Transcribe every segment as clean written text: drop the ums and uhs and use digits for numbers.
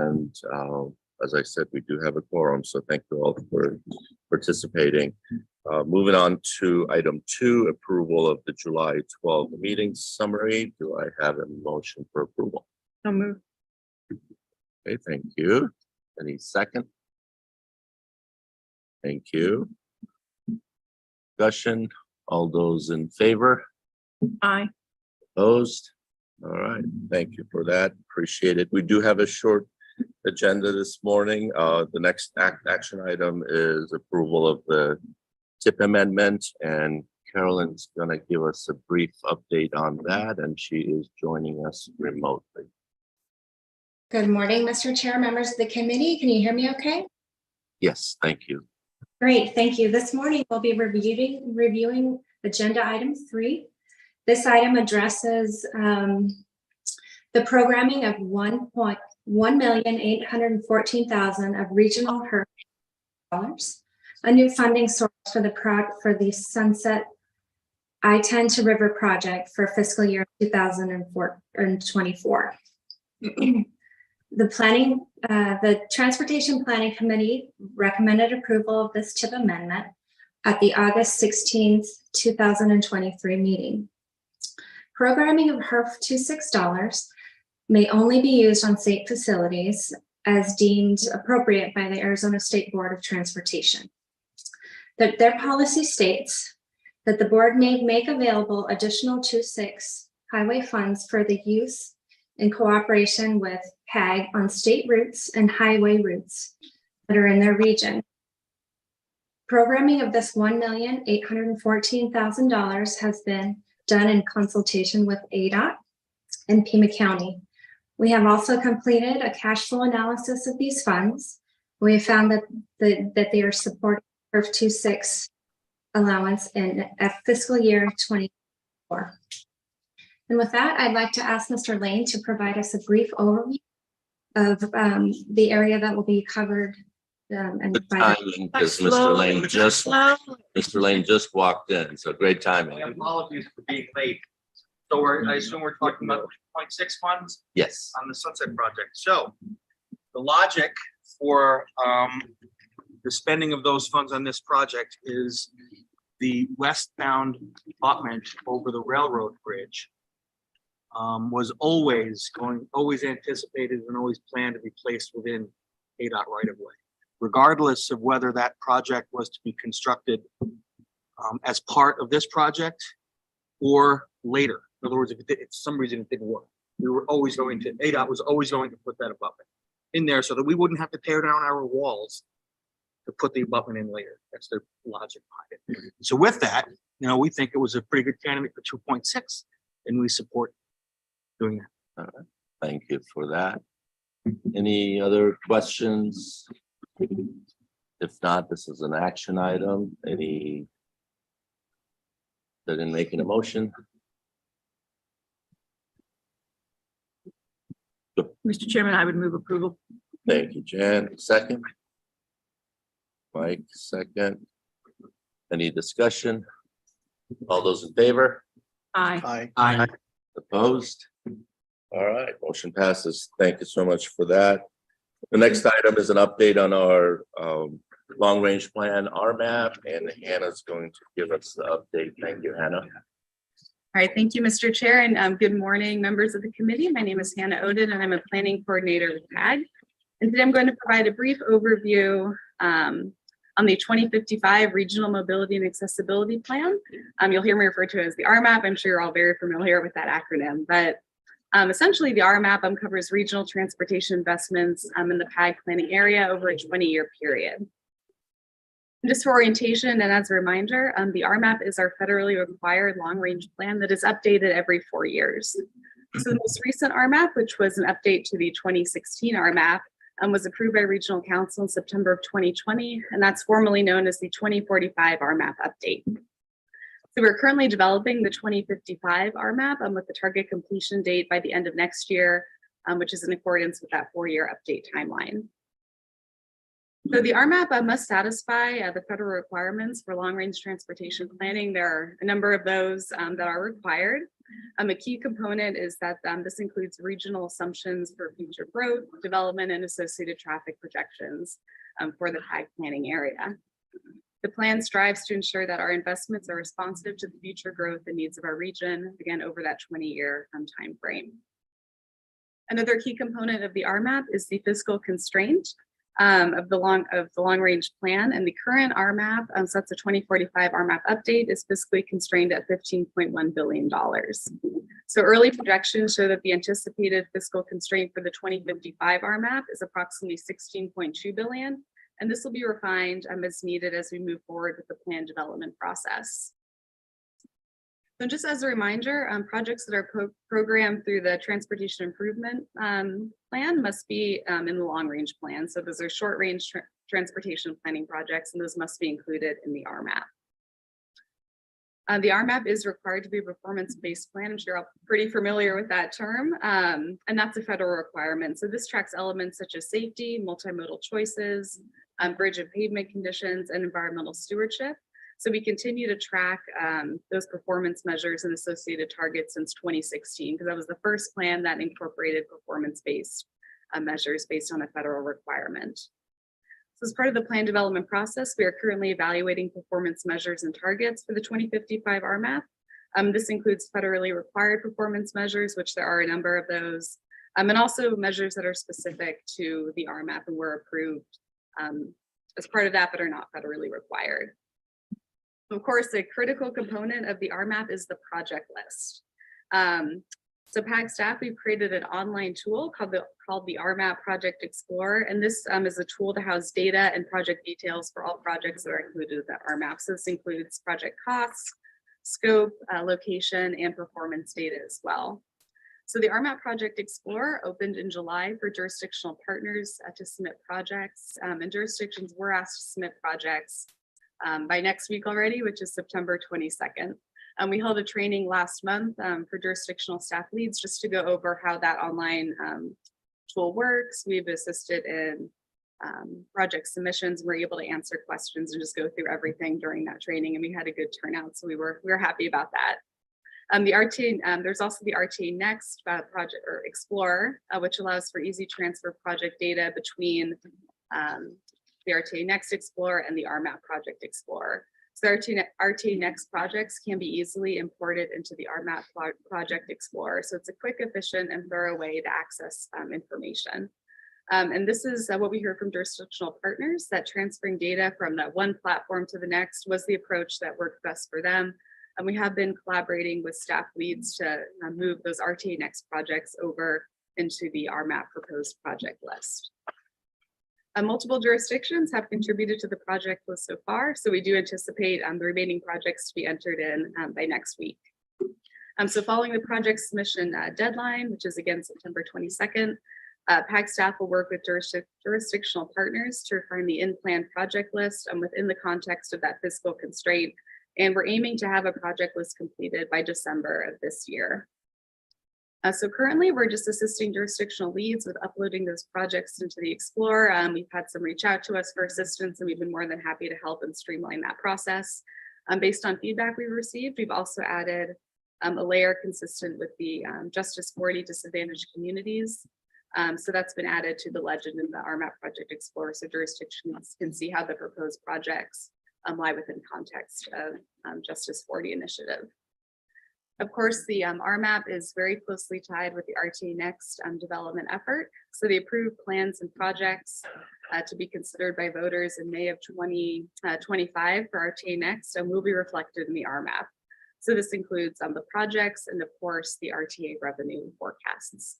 And as I said, we do have a quorum, so thank you all for participating. Moving on to item 2, approval of the July 12th meeting summary. Do I have a motion for approval? So moved. Okay, thank you. Any second? Thank you. Discussion, all those in favor? Aye. Opposed? All right, thank you for that. Appreciate it. We do have a short agenda this morning. The next action item is approval of the TIP amendment, and Carolyn's going to give us a brief update on that, and she is joining us remotely. Good morning, Mr. Chair, members of the committee. Can you hear me okay? Yes, thank you. Great, thank you. This morning we'll be reviewing agenda item 3. This item addresses the programming of $1,814,000 of regional HERF dollars, a new funding source for the Sunset I-10 to River project for fiscal year 2024. The Transportation Planning Committee recommended approval of this TIP amendment at the August 16th, 2023 meeting. Programming of HERF $26 may only be used on state facilities as deemed appropriate by the Arizona State Board of Transportation. Their policy states that the board may make available additional 26 highway funds for the use in cooperation with PAG on state routes and highway routes that are in their region. Programming of this $1,814,000 has been done in consultation with ADOT and Pima County. We have also completed a cash flow analysis of these funds. We have found that they are supporting HERF 26 allowance in fiscal year 2024. And with that, I'd like to ask Mr. Lane to provide us a brief overview of the area that will be covered. Because Mr. Lane just walked in, so great timing. Apologies for being late. So I assume we're talking about 2.6 funds Yes. on the Sunset project. So the logic for the spending of those funds on this project is the westbound abutment over the railroad bridge was always anticipated and always planned to be placed within ADOT right of way, regardless of whether that project was to be constructed as part of this project or later. In other words, if for some reason it didn't work, ADOT was always going to put that abutment in there so that we wouldn't have to tear down our walls to put the abutment in later. That's their logic behind it. So with that, we think it was a pretty good candidate for 2.6, and we support doing that. All right. Thank you for that. Any other questions? If not, this is an action item. Any that in making a motion? Mr. Chairman, I would move approval. Thank you, Jan. Second. Mike, second. Any discussion? All those in favor? Aye. Aye. Opposed? All right, motion passes. Thank you so much for that. The next item is an update on our long-range plan, RMAP, and Hannah's going to give us the update. Thank you, Hannah. All right, thank you, Mr. Chair, and good morning, members of the committee. My name is Hannah Odin, and I'm a planning coordinator with PAG. And today I'm going to provide a brief overview on the 2055 Regional Mobility and Accessibility Plan. You'll hear me refer to it as the RMAP. I'm sure you're all very familiar with that acronym, but essentially the RMAP covers regional transportation investments in the PAG planning area over a 20-year period. And just for orientation and as a reminder, the RMAP is our federally required long-range plan that is updated every 4 years. So the most recent RMAP, which was an update to the 2016 RMAP, was approved by Regional Council in September of 2020, and that's formally known as the 2045 RMAP update. So we're currently developing the 2055 RMAP with the target completion date by the end of next year, which is in accordance with that 4-year update timeline. So the RMAP must satisfy the federal requirements for long-range transportation planning. There are a number of those that are required. A key component is that this includes regional assumptions for future growth, development, and associated traffic projections for the PAG planning area. The plan strives to ensure that our investments are responsive to the future growth and needs of our region, again, over that 20-year time frame. Another key component of the RMAP is the fiscal constraint of the long range plan, and the current RMAP, so that's a 2045 RMAP update, is fiscally constrained at $15.1 billion. So early projections show that the anticipated fiscal constraint for the 2055 RMAP is approximately $16.2 billion, and this will be refined as needed as we move forward with the plan development process. So just as a reminder, projects that are programmed through the Transportation Improvement Plan must be in the long range plan. So those are short range transportation planning projects, and those must be included in the RMAP. The RMAP is required to be a performance-based plan. I'm sure you're all pretty familiar with that term, and that's a federal requirement. So this tracks elements such as safety, multimodal choices, bridge and pavement conditions, and environmental stewardship. So we continue to track those performance measures and associated targets since 2016, because that was the first plan that incorporated performance-based measures based on a federal requirement. So as part of the plan development process, we are currently evaluating performance measures and targets for the 2055 RMAP. This includes federally required performance measures, which there are a number of those, and also measures that are specific to the RMAP and were approved as part of that, but are not federally required. Of course, a critical component of the RMAP is the project list. So PAG staff, we've created an online tool called the RMAP Project Explorer, and this is a tool to house data and project details for all projects that are included in the RMAP. So this includes project costs, scope, location, and performance data as well. So the RMAP Project Explorer opened in July for jurisdictional partners to submit projects, and jurisdictions were asked to submit projects by next week already, which is September 22nd. We held a training last month for jurisdictional staff leads just to go over how that online tool works. We've assisted in project submissions. We're able to answer questions and just go through everything during that training, and we had a good turnout, so we were happy about that. The RTA, there's also the RTA Next project or Explorer, which allows for easy transfer of project data between the RTA Next Explorer and the RMAP Project Explorer. So RTA Next projects can be easily imported into the RMAP Project Explorer. So it's a quick, efficient, and thorough way to access information. And this is what we heard from jurisdictional partners, that transferring data from that one platform to the next was the approach that worked best for them. And we have been collaborating with staff leads to move those RTA Next projects over into the RMAP proposed project list. Multiple jurisdictions have contributed to the project list so far, so we do anticipate the remaining projects to be entered in by next week. So following the project submission deadline, which is again September 22nd, PAG staff will work with jurisdictional partners to refine the in-plan project list within the context of that fiscal constraint, and we're aiming to have a project list completed by December of this year. So currently, we're just assisting jurisdictional leads with uploading those projects into the Explorer. We've had some reach out to us for assistance, and we've been more than happy to help and streamline that process. Based on feedback we've received, we've also added a layer consistent with the Justice 40 disadvantaged communities. So that's been added to the legend in the RMAP Project Explorer, so jurisdictions can see how the proposed projects lie within context of Justice 40 initiative. Of course, the RMAP is very closely tied with the RTA Next development effort. So the approved plans and projects to be considered by voters in May of 2025 for RTA Next will be reflected in the RMAP. So this includes the projects and of course the RTA revenue forecasts.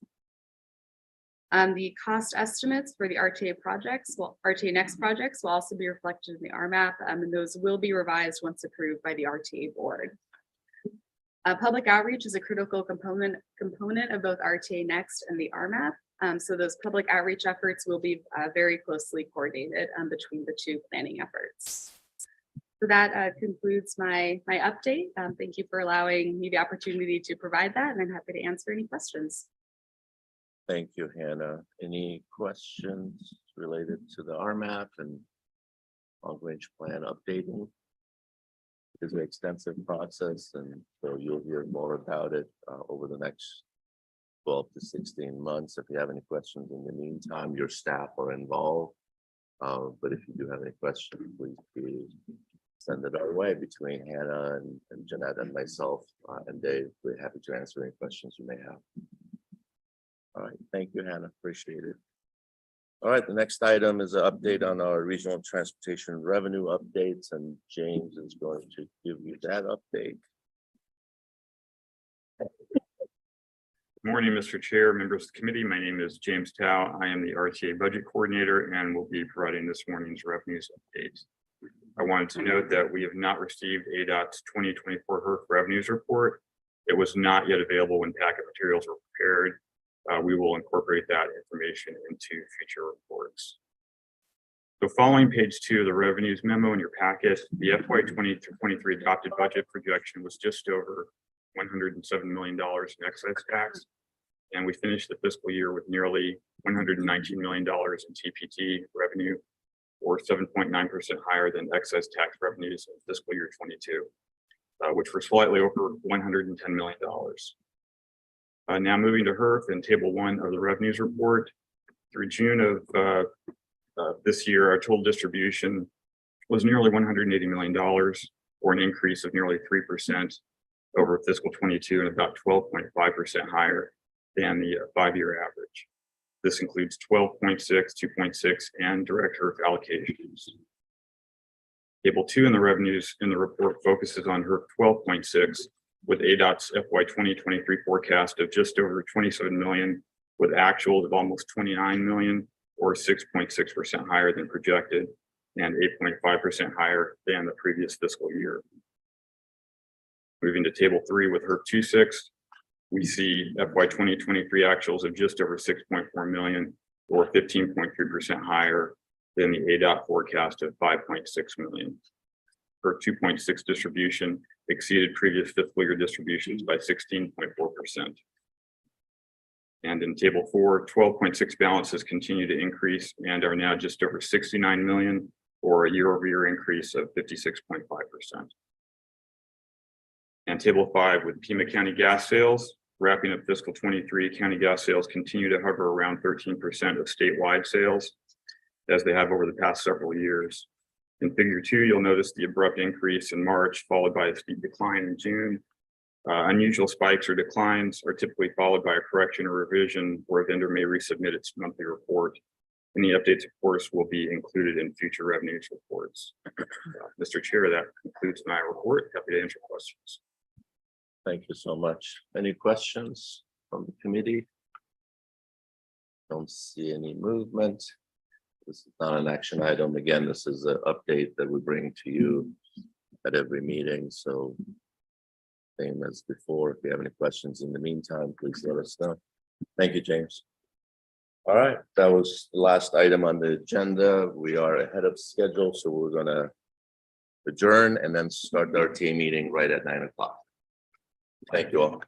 The cost estimates for the RTA projects, RTA Next projects will also be reflected in the RMAP, and those will be revised once approved by the RTA board. Public outreach is a critical component of both RTA Next and the RMAP. So those public outreach efforts will be very closely coordinated between the two planning efforts. So that concludes my update. Thank you for allowing me the opportunity to provide that, and I'm happy to answer any questions. Thank you, Hannah. Any questions related to the RMAP and long range plan updating? is an extensive process, and so you'll hear more about it over the next 12 to 16 months. If you have any questions in the meantime, your staff are involved. But if you do have any questions, please send it our way between Hannah and Jeanette and myself and Dave. We're happy to answer any questions you may have. All right, thank you, Hannah. Appreciate it. All right, the next item is an update on our regional transportation revenue updates, and James is going to give you that update. Good morning, Mr. Chair, members of the committee. My name is James Tao. I am the RTA budget coordinator and will be providing this morning's revenues update. I wanted to note that we have not received ADOT's 2024 HERF revenues report. It was not yet available when packet materials were prepared. We will incorporate that information into future reports. So following page 2 of the revenues memo in your packet, the FY 2023 adopted budget projection was just over $107 million in excise tax. And we finished the fiscal year with nearly $119 million in TPT revenue, or 7.9% higher than excise tax revenues in fiscal year 22, which were slightly over $110 million. Now moving to HERF in table 1 of the revenues report, through June of this year, our total distribution was nearly $180 million, or an increase of nearly 3% over fiscal 22 and about 12.5% higher than the 5-year average. This includes 12.6, 2.6, and direct HERF allocations. Table 2 in the revenues in the report focuses on HERF 12.6, with ADOT's FY 2023 forecast of just over 27 million, with actuals of almost 29 million, or 6.6% higher than projected, and 8.5% higher than the previous fiscal year. Moving to table 3 with HERF 2.6, we see FY 2023 actuals of just over 6.4 million, or 15.3% higher than the ADOT forecast of 5.6 million. HERF 2.6 distribution exceeded previous fiscal year distributions by 16.4%. And in table 4, 12.6 balances continue to increase and are now just over 69 million, or a year-over-year increase of 56.5%. And table 5 with Pima County gas sales, wrapping up fiscal 23, county gas sales continue to hover around 13% of statewide sales, as they have over the past several years. In figure 2, you'll notice the abrupt increase in March, followed by a steep decline in June. Unusual spikes or declines are typically followed by a correction or revision where a vendor may resubmit its monthly report. Any updates, of course, will be included in future revenues reports. Mr. Chair, that concludes my report. Happy to answer questions. Thank you so much. Any questions from the committee? Don't see any movement. This is not an action item. Again, this is an update that we bring to you at every meeting. So same as before, if you have any questions in the meantime, please let us know. Thank you, James. All right, that was the last item on the agenda. We are ahead of schedule, so we're gonna adjourn and then start our team meeting right at 9 o'clock. Thank you all.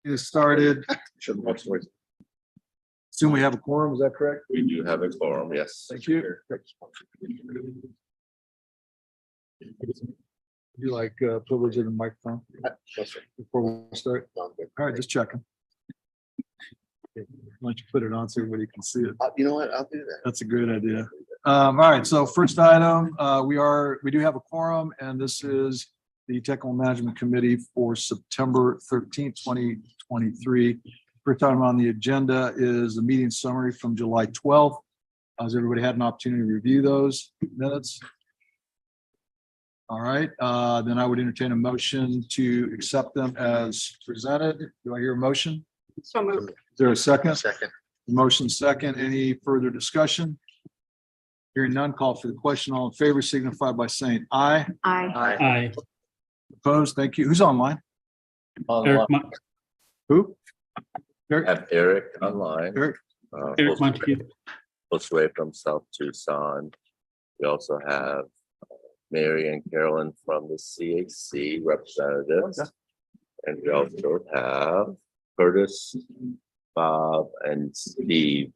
Get started. Shouldn't watch the voice. Assume we have a quorum, is that correct? We do have a quorum, yes. Thank you. You like privilege of the microphone before we start? All right, just checking. Why don't you put it on so everybody can see it? You know what? I'll do that. That's a great idea. All right, so first item, we do have a quorum, and this is the Technical Management Committee for September 13th, 2023. First item on the agenda is a meeting summary from July 12th. Has everybody had an opportunity to review those minutes? All right, then I would entertain a motion to accept them as presented. Do I hear a motion? So moved. Is there a second? Second. Motion second. Any further discussion? Hearing none, call for the question. All in favor signify by saying aye. Aye. Aye. Opposed? Thank you. Who's online? Eric, Who? Eric? Have Eric online. Eric? Eric Montague. Away from South Tucson. We also have Mary and Carolyn from the CAC representatives. And we also have Curtis, Bob, and Steve,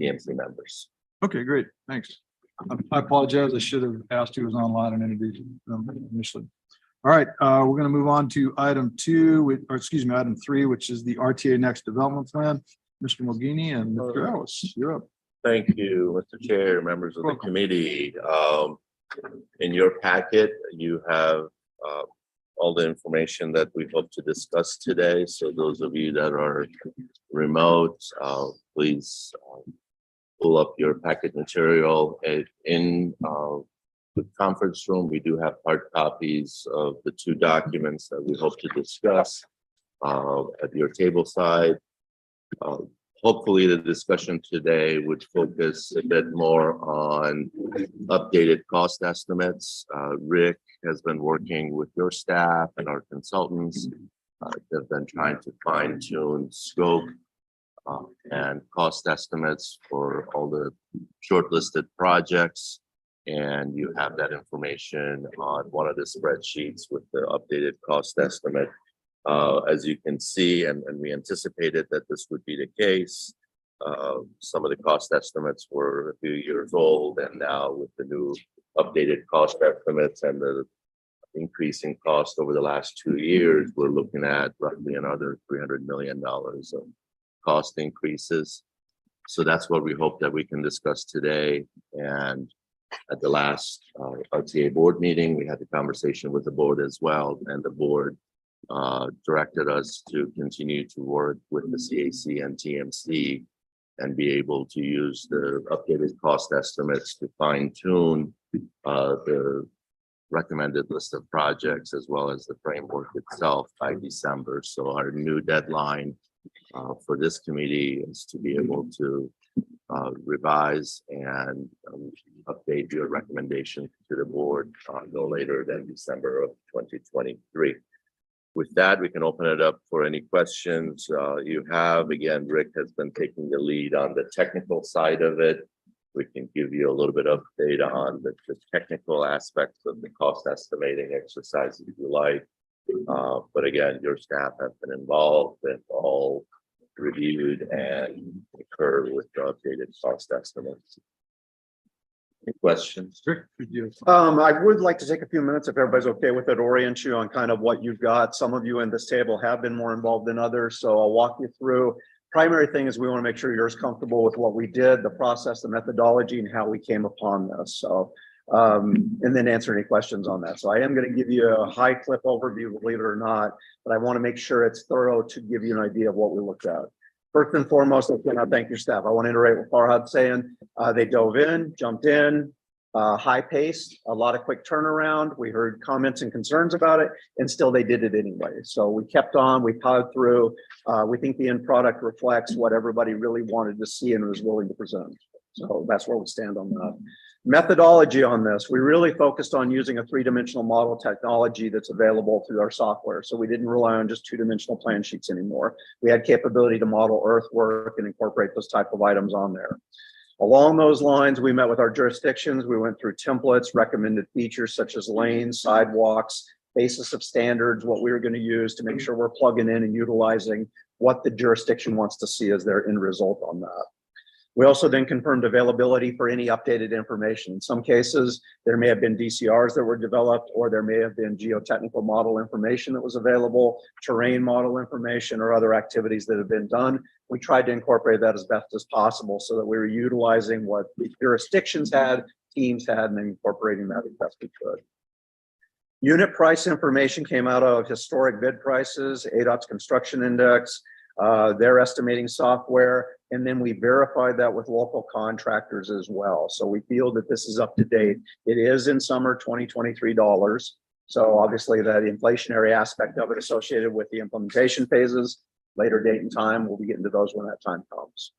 TMC members. Okay, great. Thanks. I apologize. I should have asked who was online and introduced them initially. All right, we're going to move on to item item 3, which is the RTA Next Development Plan. Mr. Mogini and Mr. Ellis, you're up. Thank you, Mr. Chair, members of the committee. In your packet, you have all the information that we hope to discuss today. So those of you that are remote, please pull up your packet material. In the conference room, we do have hard copies of the 2 documents that we hope to discuss at your table side. Hopefully the discussion today would focus a bit more on updated cost estimates. Rick has been working with your staff and our consultants. They've been trying to fine tune scope and cost estimates for all the shortlisted projects. And you have that information on one of the spreadsheets with the updated cost estimate. As you can see, and we anticipated that this would be the case, some of the cost estimates were a few years old, and now with the new updated cost estimates and the increasing cost over the last 2 years, we're looking at roughly another $300 million of cost increases. So that's what we hope that we can discuss today. And at the last RTA board meeting, we had the conversation with the board as well, and the board directed us to continue to work with the CAC and TMC and be able to use the updated cost estimates to fine tune the recommended list of projects as well as the framework itself by December. So our new deadline for this committee is to be able to revise and update your recommendation to the board no later than December of 2023. With that, we can open it up for any questions you have. Again, Rick has been taking the lead on the technical side of it. We can give you a little bit of data on the technical aspects of the cost estimating exercise if you like. But again, your staff have been involved and all reviewed and concur with the updated cost estimates. Any questions? I would like to take a few minutes, if everybody's okay with it, orient you on kind of what you've got. Some of you in this table have been more involved than others, so I'll walk you through. Primary thing is we want to make sure you're as comfortable with what we did, the process, the methodology, and how we came upon this. So, and then answer any questions on that. So I am going to give you a high clip overview, believe it or not, but I want to make sure it's thorough to give you an idea of what we looked at. First and foremost, I cannot thank your staff. I want to iterate what Farhad's saying. They dove in, jumped in, high pace, a lot of quick turnaround. We heard comments and concerns about it, and still they did it anyway. So we kept on, we plowed through. We think the end product reflects what everybody really wanted to see and was willing to present. So that's where we stand on that. Methodology on this, we really focused on using a 3-dimensional model technology that's available through our software. So we didn't rely on just 2-dimensional plan sheets anymore. We had capability to model earthwork and incorporate those type of items on there. Along those lines, we met with our jurisdictions. We went through templates, recommended features such as lanes, sidewalks, basis of standards, what we were going to use to make sure we're plugging in and utilizing what the jurisdiction wants to see as their end result on that. We also then confirmed availability for any updated information. In some cases, there may have been DCRs that were developed, or there may have been geotechnical model information that was available, terrain model information, or other activities that have been done. We tried to incorporate that as best as possible so that we were utilizing what the jurisdictions had, teams had, and incorporating that as best we could. Unit price information came out of historic bid prices, ADOT's construction index, their estimating software, and then we verified that with local contractors as well. So we feel that this is up to date. It is in summer 2023 dollars. So obviously that inflationary aspect of it associated with the implementation phases, later date and time, we'll be getting to those when that time comes.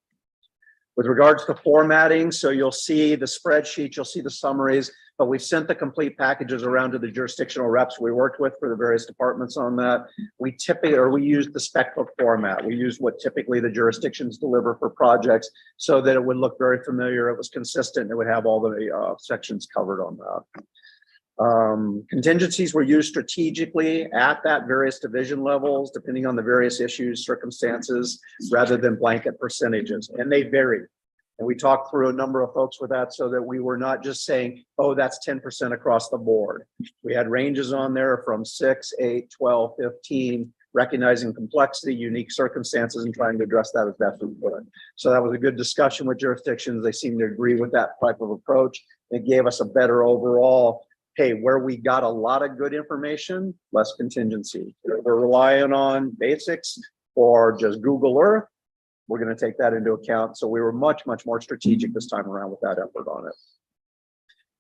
With regards to formatting, so you'll see the spreadsheet, you'll see the summaries, but we've sent the complete packages around to the jurisdictional reps we worked with for the various departments on that. We use the spec book format. We use what typically the jurisdictions deliver for projects so that it would look very familiar. It was consistent. It would have all the sections covered on that. Contingencies were used strategically at that various division levels, depending on the various issues, circumstances, rather than blanket percentages, and they vary. And we talked through a number of folks with that so that we were not just saying, oh, that's 10% across the board. We had ranges on there from 6, 8, 12, 15, recognizing complexity, unique circumstances, and trying to address that as best we could. So that was a good discussion with jurisdictions. They seemed to agree with that type of approach. It gave us a better overall, hey, where we got a lot of good information, less contingency. If we're relying on basics or just Google Earth, we're going to take that into account. So we were much, much more strategic this time around with that effort on it.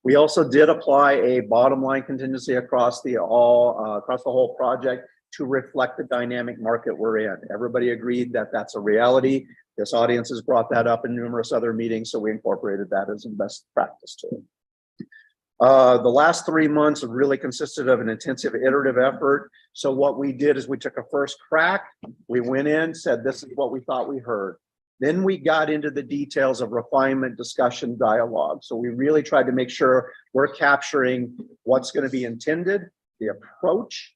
We also did apply a bottom line contingency across the whole project to reflect the dynamic market we're in. Everybody agreed that that's a reality. This audience has brought that up in numerous other meetings, so we incorporated that as a best practice too. The last 3 months have really consisted of an intensive iterative effort. So what we did is we took a first crack, we went in, said, this is what we thought we heard. Then we got into the details of refinement, discussion, dialogue. So we really tried to make sure we're capturing what's going to be intended, the approach,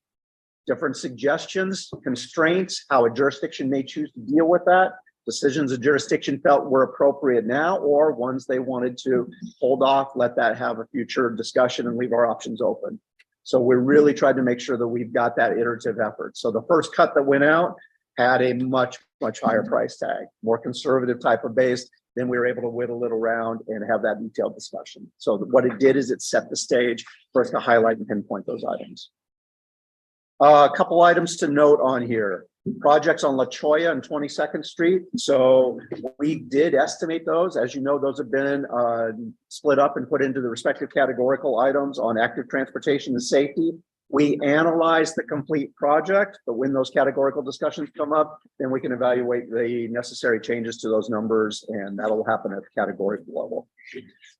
different suggestions, constraints, how a jurisdiction may choose to deal with that, decisions a jurisdiction felt were appropriate now, or ones they wanted to hold off, let that have a future discussion and leave our options open. So we really tried to make sure that we've got that iterative effort. So the first cut that went out had a much, much higher price tag, more conservative type of base. Then we were able to whittle it around and have that detailed discussion. So what it did is it set the stage for us to highlight and pinpoint those items. A couple items to note on here. Projects on La Cholla and 22nd Street. So we did estimate those. As you know, those have been split up and put into the respective categorical items on active transportation and safety. We analyzed the complete project, but when those categorical discussions come up, then we can evaluate the necessary changes to those numbers, and that'll happen at the categorical level.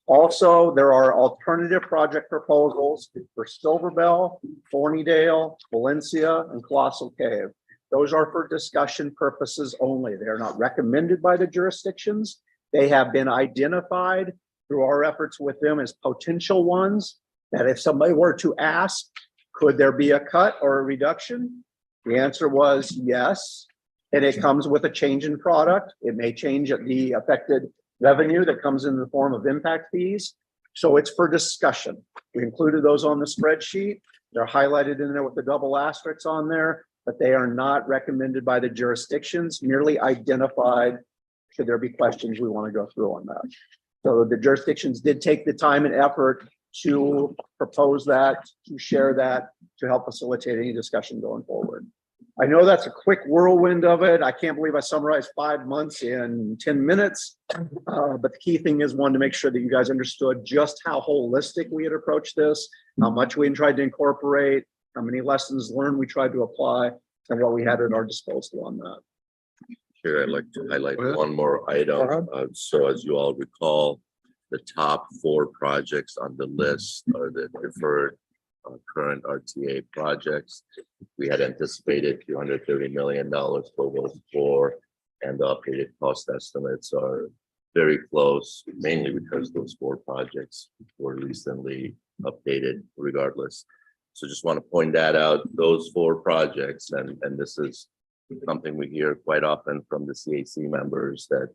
Also, there are alternative project proposals for Silverbell, Thornydale, Valencia, and Colossal Cave. Those are for discussion purposes only. They are not recommended by the jurisdictions. They have been identified through our efforts with them as potential ones that if somebody were to ask, could there be a cut or a reduction? The answer was yes. And it comes with a change in product. It may change the affected revenue that comes in the form of impact fees. So it's for discussion. We included those on the spreadsheet. They're highlighted in there with the double asterisks on there, but they are not recommended by the jurisdictions, merely identified should there be questions we want to go through on that. So the jurisdictions did take the time and effort to propose that, to share that, to help facilitate any discussion going forward. I know that's a quick whirlwind of it. I can't believe I summarized 5 months in 10 minutes. But the key thing is, one, to make sure that you guys understood just how holistic we had approached this, how much we tried to incorporate, how many lessons learned we tried to apply, and what we had at our disposal on that. Here, I'd like to highlight one more item. So as you all recall, the top 4 projects on the list are the deferred current RTA projects. We had anticipated $230 million for those 4, and the updated cost estimates are very close, mainly because those 4 projects were recently updated regardless. So just want to point that out, those 4 projects, and this is something we hear quite often from the CAC members, that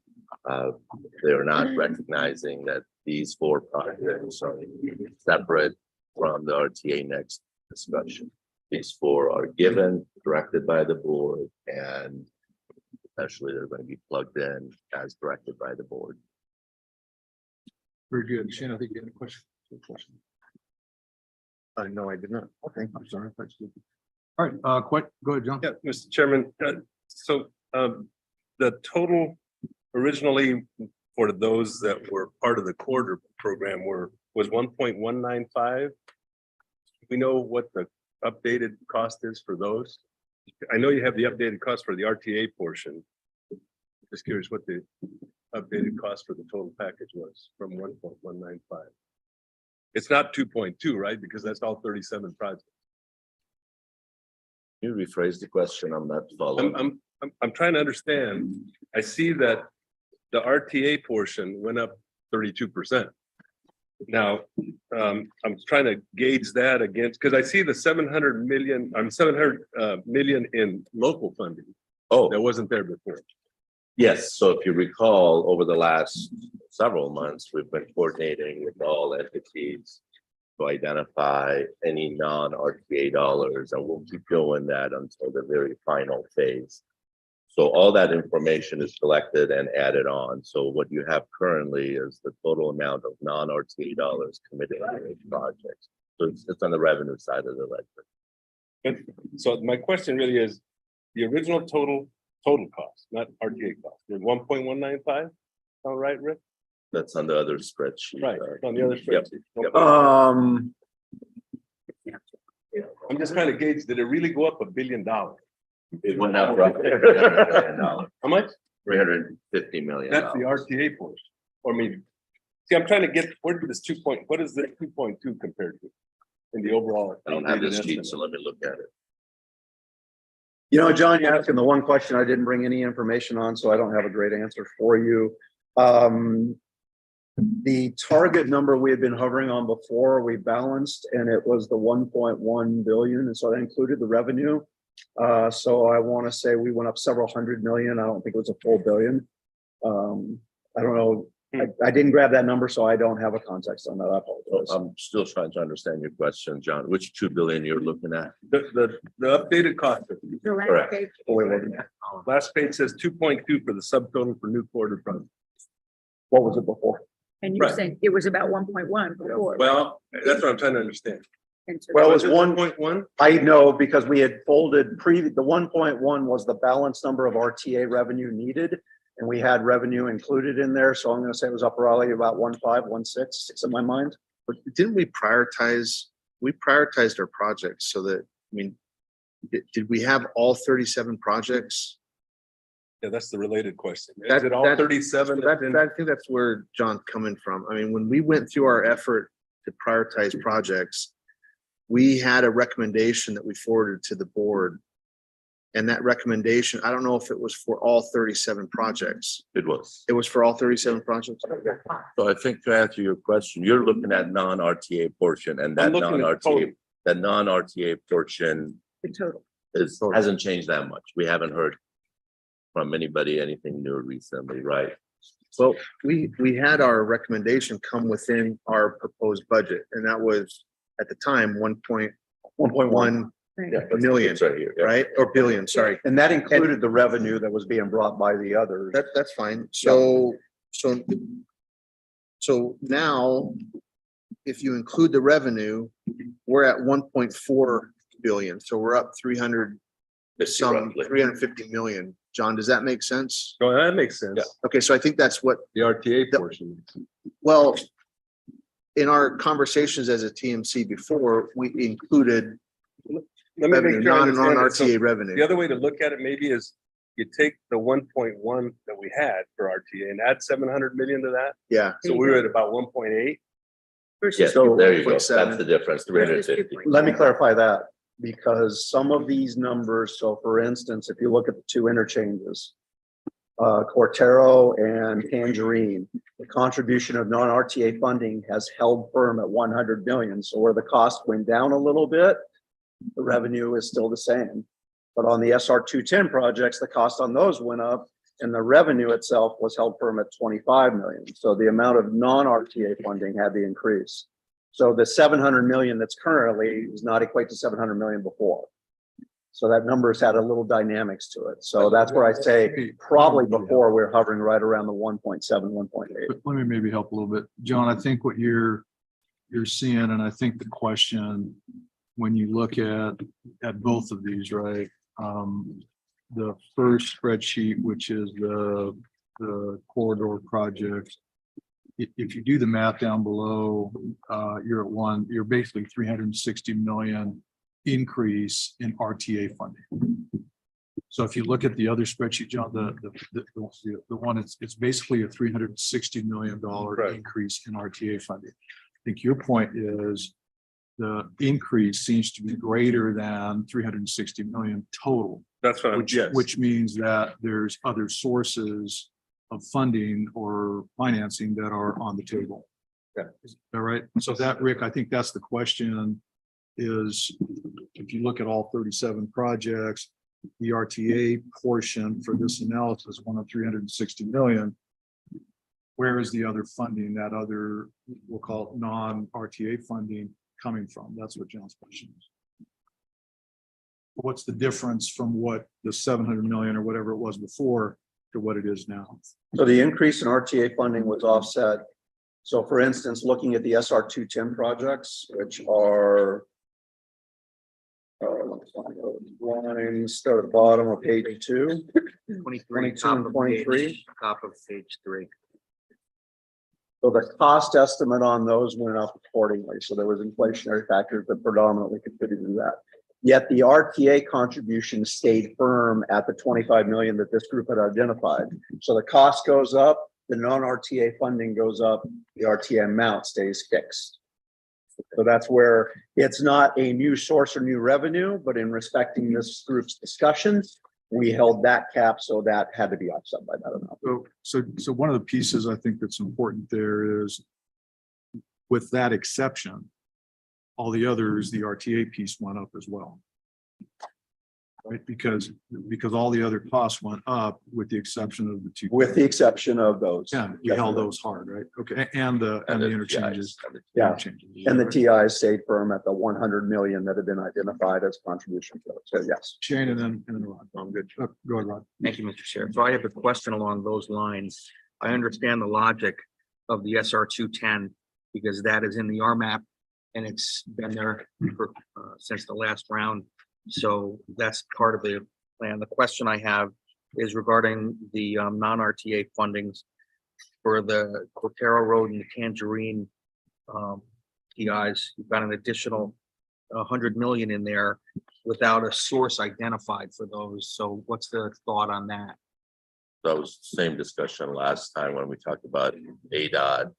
they're not recognizing that these 4 projects are separate from the RTA next discussion. These 4 are given, directed by the board, and essentially they're going to be plugged in as directed by the board. Very good. Shane, I think you had a question. No, I did not. Okay, I'm sorry. All right, go ahead, John. Yeah, Mr. Chairman, the total originally for those that were part of the corridor program was 1.195. We know what the updated cost is for those. I know you have the updated cost for the RTA portion. Just curious what the updated cost for the total package was from 1.195. It's not 2.2, right? Because that's all 37 projects. Can you rephrase the question? I'm not following. I'm trying to understand. I see that the RTA portion went up 32%. Now, I'm trying to gauge that against, because I see the 700 million in local funding Oh, that wasn't there before. yes. So if you recall, over the last several months, we've been coordinating with all entities to identify any non-RTA dollars, and we'll keep doing that until the very final phase. So all that information is collected and added on. So what you have currently is the total amount of non-RTA dollars committed to these projects. So it's on the revenue side of the ledger. But so my question really is the original total cost, not RTA cost, was 1.195. All right, Rick? That's on the other spreadsheet. Right, on the other Yep. spreadsheet. I'm just trying to gauge, did it really go up $1 billion? It went up roughly $300 million. How much? $350 million. That's the RTA portion. Or maybe, see, I'm trying to get, where did this what is the 2.2 compared to in the overall? I don't have this updated sheet, estimate? so let me look at it. You know, John, you're asking the one question I didn't bring any information on, so I don't have a great answer for you. The target number we had been hovering on before, we balanced, and it was the 1.1 billion, and so that included the revenue. So I want to say we went up several hundred million. I don't think it was a full billion. I don't know. I didn't grab that number, so I don't have a context on that. I apologize. I'm still trying to understand your question, John. Which 2 billion you're looking at? The updated cost. Correct. Last page says 2.2 for the subtotal for new quarter project. What was it before? And you Right. were saying it was about 1.1 before. Well, that's what I'm trying to understand. And so Well, it Was was it 1.1. 1.1? I know because we had folded the 1.1 was the balance number of RTA revenue needed. And we had revenue included in there. So I'm going to say it was up probably about 1.5, 1.6. It's in my mind. But didn't we prioritize? We prioritized our projects so that, I mean, did we have all 37 projects? Yeah, that's the related question. Is That- it all that- 37? I think that's where John's coming from. I mean, when we went through our effort to prioritize projects, we had a recommendation that we forwarded to the board. And that recommendation, I don't know if it was for all 37 projects. It was. It was for all 37 projects. So I think to answer your question, you're looking at non-RTA portion, and that I'm looking at total. non-RTA portion the total. hasn't changed that much. We haven't heard from anybody anything new recently, right? Well, we had our recommendation come within our proposed budget, and that was at the time 1.1 million, It's right here. yeah. right? Or billion, sorry. And that included the revenue that was being brought by the others. That's fine. So now, if you include the revenue, we're at 1.4 billion. So we're up 350 million. John, does that make sense? Oh, that makes sense. Yeah. Okay, so I think that's what, The RTA portion. well, in our conversations as a TMC before, we included Let me revenue, make sure I understand it. So non-RTA the revenue. other way to look at it maybe is you take the 1.1 that we had for RTA and add 700 million to that. Yeah. So we were at about 1.8. Versus Yes, there you go. 2.7. That's the difference, 350. Let me clarify that, because some of these numbers, so for instance, if you look at the 2 interchanges, Cortero and Tangerine. The contribution of non-RTA funding has held firm at 100 million. So where the cost went down a little bit, the revenue is still the same. But on the SR 210 projects, the cost on those went up and the revenue itself was held firm at 25 million. So the amount of non-RTA funding had to increase. So the 700 million that's currently does not equate to 700 million before. So that number's had a little dynamics to it. So that's where I say probably before we're hovering right around the 1.7, 1.8. But let me maybe help a little bit. John, I think what you're seeing, and I think the question, when you look at both of these, right? The first spreadsheet, which is the corridor projects. If you do the math down below, you're basically 360 million increase in RTA funding. So if you look at the other spreadsheet, John, the one, it's basically a $360 million increase in RTA funding. I think your point is the increase seems to be greater than 360 million total. That's what I'm, yes. Which means that there's other sources of funding or financing that are on the table. Yeah. All right. So that, Rick, I think that's the question is, if you look at all 37 projects, the RTA portion for this analysis, one of 360 million, where is the other funding, that other, we'll call it non-RTA funding coming from? That's what John's question is. What's the difference from what the 700 million or whatever it was before to what it is now? So the increase in RTA funding was offset. So for instance, looking at the SR 210 projects, which are lines start at the bottom of page 2, 23, 22 and 23. top of page 3. So the cost estimate on those went up accordingly. So there was inflationary factors that predominantly contributed to that. Yet the RTA contribution stayed firm at the 25 million that this group had identified. So the cost goes up, the non-RTA funding goes up, the RTA amount stays fixed. So that's where it's not a new source or new revenue, but in respecting this group's discussions, we held that cap, so that had to be offset by that amount. So one of the pieces I think that's important there is, with that exception, all the others, the RTA piece went up as well. Right, because all the other costs went up with the exception of the two. With the exception of those. Yeah, you held those hard, right? Okay, and the interchanges. Yeah. Interchanges. And the TIs stayed firm at the 100 million that had been identified as contribution. So yes. Shane and then Rod. I'm good. Go ahead, Rod. Thank you, Mr. Chair. So I have a question along those lines. I understand the logic of the SR 210 because that is in the RMAP and it's been there for, since the last round. So that's part of the plan. The question I have is regarding the non-RTA fundings for the Cortero Road and the Tangerine TIs. You've got an additional 100 million in there without a source identified for those. So what's the thought on that? That was the same discussion last time when we talked about ADOT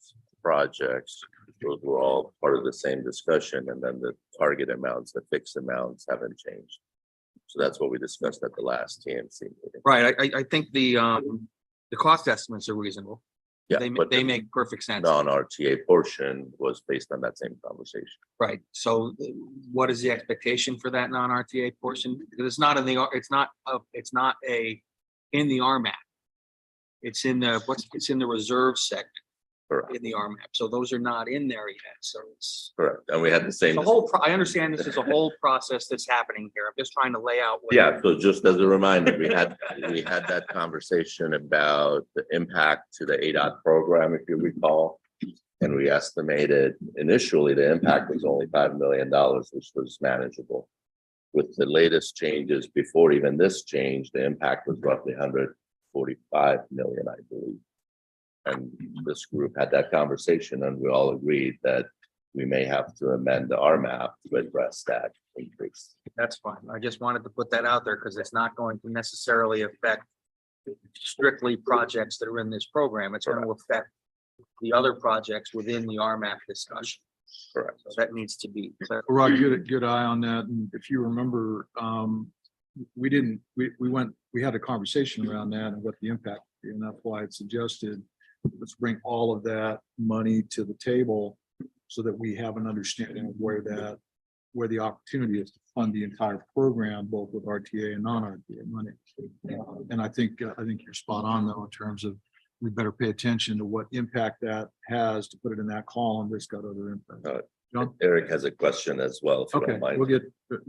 projects. Those were all part of the same discussion, and then the target amounts, the fixed amounts haven't changed. So that's what we discussed at the last TNC meeting. Right. I think the cost estimates are reasonable. Yeah, They but the make perfect sense. non-RTA portion was based on that same conversation. Right. So what is the expectation for that non-RTA portion? Because it's not in the, it's not in the RMAP. It's in the reserve segment. Correct. In the RMAP. So those are not in there yet. So it's Correct. And we had the same. the whole, I understand this is a whole process that's happening here. I'm just trying to lay out. Yeah, so just as a reminder, we had that conversation about the impact to the ADOT program, if you recall. And we estimated initially the impact was only $5 million, which was manageable. With the latest changes, before even this change, the impact was roughly 145 million, I believe. And this group had that conversation and we all agreed that we may have to amend the RMAP to address that increase. That's fine. I just wanted to put that out there because it's not going to necessarily affect strictly projects that are in this program. It's going to affect the other projects within the RMAP discussion. Correct. So that needs to be clear. Rod, good eye on that. And if you remember, we had a conversation around that and what the impact And that's why it's suggested, let's bring all of that money to the table so that we have an understanding of where the opportunity is to fund the entire program, both with RTA and non-RTA money. And I think you're spot on though, in terms of we better pay attention to what impact that has to put it in that column that's got other impact. John? Eric has a question as well, if you Okay, don't mind. we'll get,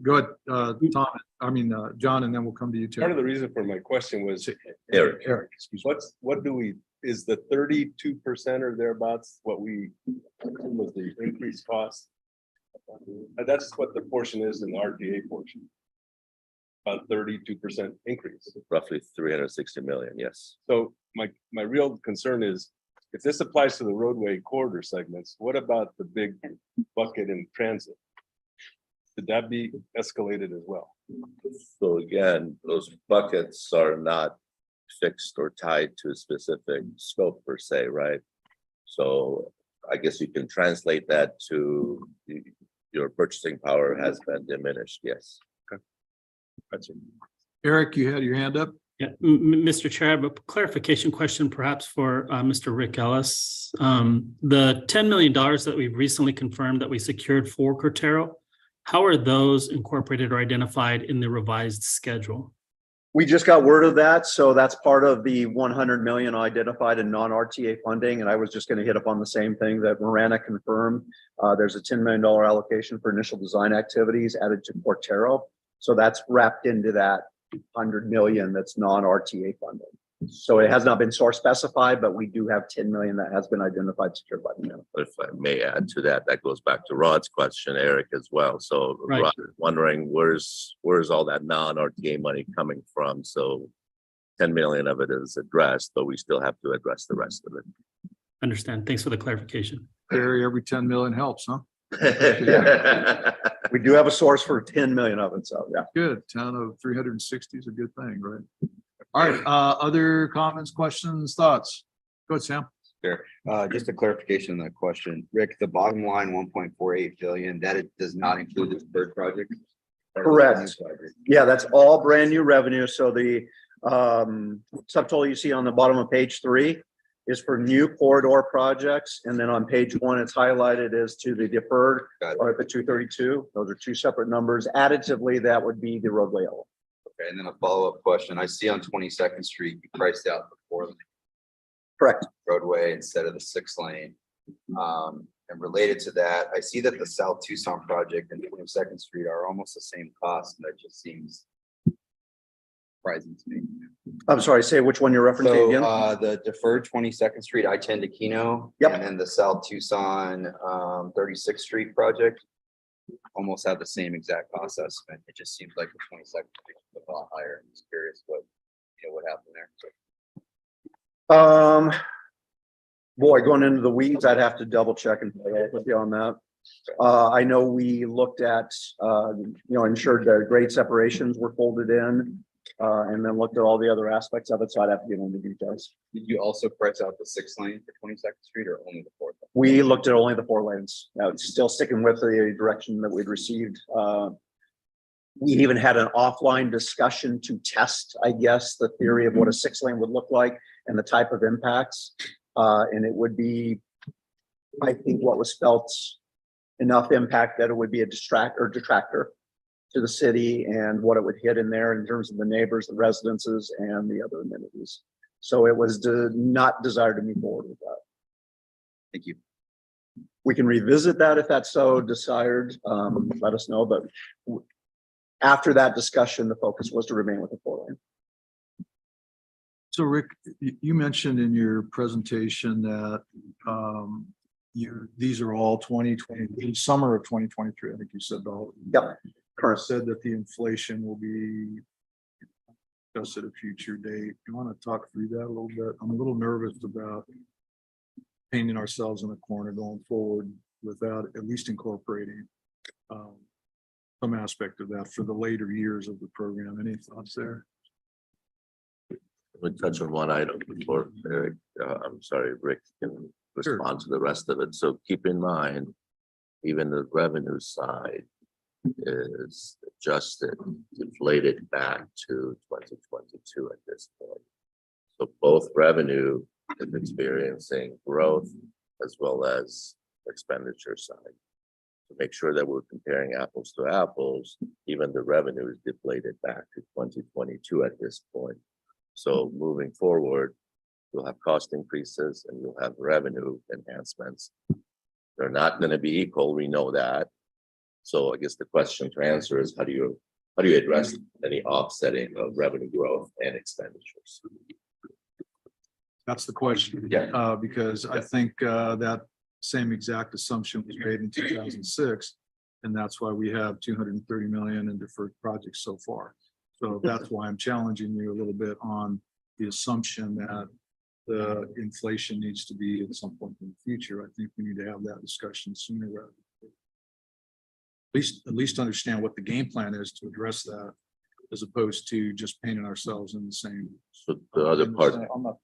go ahead, John, and then we'll come to you, Part of the Terry. reason for my question was, Eric, Excuse me. is the 32% or thereabouts what was the increased cost? That's what the portion is in the RTA portion. About 32% increase. roughly 360 million, yes. So my real concern is, if this applies to the roadway corridor segments, what about the big bucket in transit? Should that be escalated as well? So again, those buckets are not fixed or tied to a specific scope per se, right? So I guess you can translate that to your purchasing power has been diminished, yes. That's it. Eric, you had your hand up? Yeah, Mr. Chair, I have a clarification question perhaps for Mr. Rick Ellis. The $10 million that we've recently confirmed that we secured for Cortero, how are those incorporated or identified in the revised schedule? We just got word of that, so that's part of the 100 million identified in non-RTA funding, and I was just going to hit upon the same thing that Marana confirmed. There's a $10 million allocation for initial design activities added to Cortero, so that's wrapped into that 100 million that's non-RTA funding. So it has not been source specified, but we do have 10 million that has been identified secured by the minimum. If I may add to that, that goes back to Rod's question, Eric, as well. So Right. Rod is wondering where's all that non-RTA money coming from? So 10 million of it is addressed, but we still have to address the rest of Understand. Thanks for the clarification. Terry, every 10 million helps, huh? it. We do have a source for 10 million of it, so yeah. Good. 10 of 360 is a good thing, right? All right, other comments, questions, thoughts? Go ahead, Sam. Just a clarification on that question. Rick, the bottom line, 1.48 billion, that it does not include the third project? Correct. Yeah, that's all brand new revenue. So the subtotal you see on the bottom of page 3 is for new corridor projects. And then on page 1, it's highlighted as to the deferred or the 232. Those are two separate numbers. Additively, that would be the roadway element. Okay, and then a follow-up question. I see on 22nd Street, you priced out the 4-lane Correct. roadway instead of the 6-lane. And related to that, I see that the South Tucson project and 22nd Street are almost the same cost, and that just seems surprising to me. I'm sorry, say which one you're referencing again? So the deferred 22nd Street, I-10 to Keno. Yep. And then the South Tucson 36th Street project almost have the same exact cost estimate. It just seems like the 22nd Street is a lot higher. I'm just curious what happened there. Boy, going into the weeds, I'd have to double check and follow up with you on that. I know we looked at, ensured that grade separations were folded in, and then looked at all the other aspects of it. So I'd have to get into details. Did you also price out the 6-lane for 22nd Street or only the 4th? We looked at only the 4 lanes. Still sticking with the direction that we'd received. We even had an offline discussion to test, I guess, the theory of what a 6-lane would look like and the type of impacts. And it would be, I think, what was felt enough impact that it would be a detractor to the city and what it would hit in there in terms of the neighbors, the residences, and the other amenities. So it was not desired to move forward with that. Thank you. We can revisit that if that's so desired. Let us know. But after that discussion, the focus was to remain with the 4-lane. So Rick, you mentioned in your presentation that these are all 2020, summer of 2023. I think you said all. Yep. Current. Said that the inflation will be just at a future date. You want to talk through that a little bit? I'm a little nervous about painting ourselves in a corner going forward without at least incorporating some aspect of that for the later years of the program. Any thoughts there? We'll touch on one item before Eric, I'm sorry, Rick can respond to the rest of it. So keep in mind, even the revenue side is adjusted, deflated back to 2022 at this point. So both revenue is experiencing growth as well as expenditure side. To make sure that we're comparing apples to apples, even the revenue is deflated back to 2022 at this point. So moving forward, you'll have cost increases and you'll have revenue enhancements. They're not going to be equal, we know that. So I guess the question to answer is how do you address any offsetting of revenue growth and expenditures? That's the question. Yeah. Because I think that same exact assumption was made in 2006. And that's why we have 230 million in deferred projects so far. So that's why I'm challenging you a little bit on the assumption that the inflation needs to be at some point in the future. I think we need to have that discussion sooner rather than at least understand what the game plan is to address that, as opposed to just painting ourselves in the same. So the other part, I'm not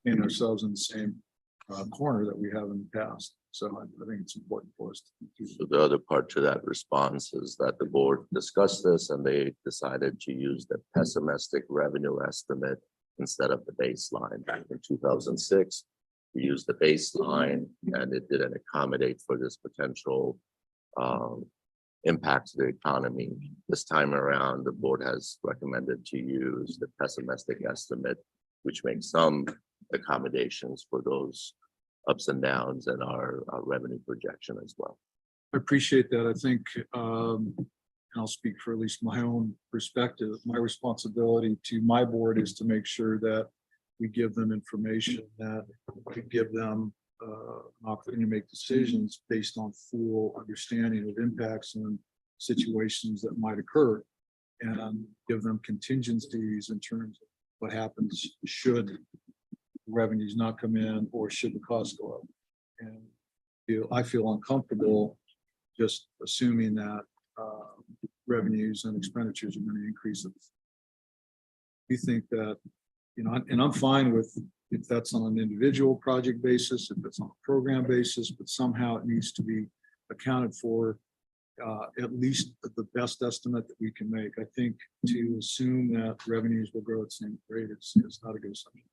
painting ourselves in the same corner that we have in the past. So I think it's important for us to do. so the other part to that response is that the board discussed this and they decided to use the pessimistic revenue estimate instead of the baseline. Back in 2006, we used the baseline and it didn't accommodate for this potential impact to the economy. This time around, the board has recommended to use the pessimistic estimate, which makes some accommodations for those ups and downs in our revenue projection as well. I appreciate that. I think, and I'll speak for at least my own perspective, my responsibility to my board is to make sure that we give them information that could give them an opportunity to make decisions based on full understanding of impacts and situations that might occur, and give them contingencies in terms of what happens should revenues not come in or should the costs go up. And I feel uncomfortable just assuming that revenues and expenditures are going to increase. We think that, you know, and I'm fine with if that's on an individual project basis, if it's on a program basis, but somehow it needs to be accounted for at least the best estimate that we can make. I think to assume that revenues will grow at the same rate is not a good assumption.